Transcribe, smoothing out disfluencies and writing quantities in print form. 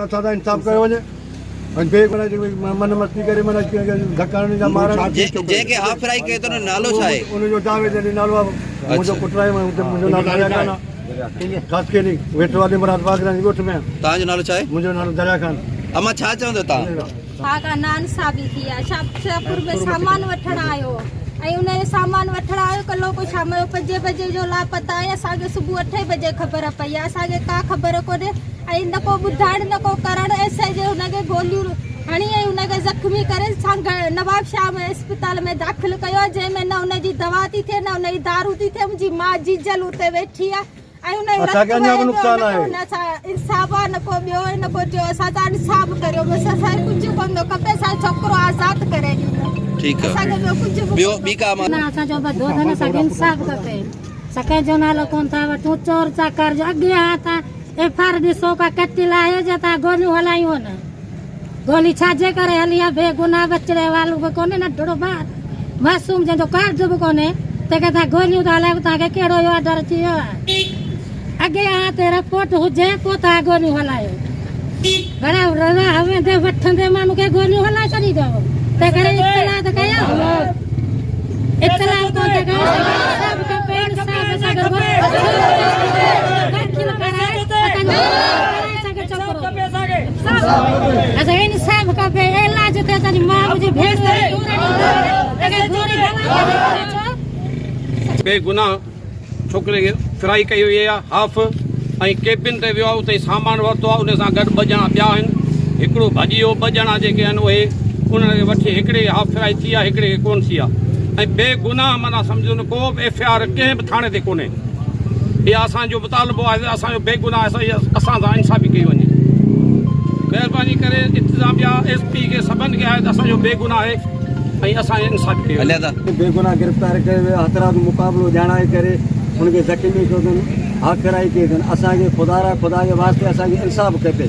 असां इंसाफ़ कयो वञे मन मस्ती करे मन धकाइण जा मारण जंहिंखे हाफ फ्राई कयो त नालो छा आहे? उनजो जावेद अली नालो आहे। मुंहिंजो पुटु आहे, मुंहिंजो नालो दरिया ख़ान आहे। ख़ासि करे वेठो वाले मुराद बागरानी ॻोठ में। तव्हांजो नालो छा आहे? मुंहिंजो नालो दरिया ख़ान। अम्मा छा चवंदो तव्हां? का नान साबी थी आहे शाहपुर में सामान वठण आयो ऐं उन सामान वठण आयो कल्हो को शाम जो 5 बजे जो लापता आहे। असांखे सुबुह 8 बजे ख़बर पई आहे। असांखे का ख़बर कोन्हे ऐं न को ॿुधाइण न को करण। ऐसे जे हुनखे गोलियूं हणी ऐं हुनखे ज़ख़्मी करे नवाब शाह में अस्पताल में दाख़िल कयो आहे, जंहिंमें न हुनजी दवा थी थिए न हुनजी दारू थी थिए। मुंहिंजी माउ जीजल उते वेठी आहे ऐं इंसाफ़ आहे न को ॿियो न को टियों। असां त इंसाफ़ करियो बसि। असांखे कुझु कोन थो खपे। असांजो छोकिरो आज़ादु करे ॾींदो। ठीकु आहे। असांखे ॿियो कुझु ॿी का असांजो बधो अथनि। असांखे इंसाफ़ खपे। असां जो नालो कोन था वठूं चोर चाकर जो अॻियां तव्हां FR ॾिसो का कटिल आहे जो तव्हां गोलियूं हलायूं न। गोली छाजे करे हली आहे? बेगुनाह बचिड़े वालो बि कोन्हे, नंढड़ो ॿार मासूम जंहिंजो कार्ड बि कोन्हे, तंहिंखे तव्हां गोलियूं था हलायो। तव्हांखे कहिड़ो ऑर्डर थी वियो आहे? अॻियां ते रिपोर्ट हुजे पोइ तव्हां गोलियूं हलायो। घणा हवेंदे वठंदे माण्हू खे गोलियूं हलाए छॾींदो। तंहिं करे इतला त कयो, इतला कोन था कयो। सभु खपे इंसाफ़। असांखे इंसाफ़ खपे। इलाज ते असांजी माउ जी भेण बेगुनाह छोकिरे खे फ्राई कई वई आहे हाफ ऐं केबिन ते वियो आहे। उते सामान वरितो आहे। उन सां गॾु 2 ॼणा ॿिया आहिनि। हिकिड़ो भॼी वियो। 2 ॼणा जेके आहिनि उहे उनखे वठी हिकिड़े हाफ फ्राई थी आहे, हिकिड़े खे कोन थी आहे। ऐं बेगुनाह माना सम्झो न को बि FIR कंहिं बि थाणे ते कोन्हे। इहा असांजो मुतालबो आहे। असांजो बेगुनाह असां सां इंसाफ़ी कई वञे। महिरबानी करे इंतिज़ामिया SP खे सभिनि खे आहे त असांजो बेगुनाह आहे ऐं असांजे इंसाफ़ी कई वञे। बेगुनाह गिरफ़्तार करे वियो हथरात मुक़ाबिलो ॼाणाए करे हुनखे ज़ख़्मी कयो अथनि, हाक कराई कई अथनि। असांखे ख़ुदा जे वास्ते असांखे इंसाफ़ खपे।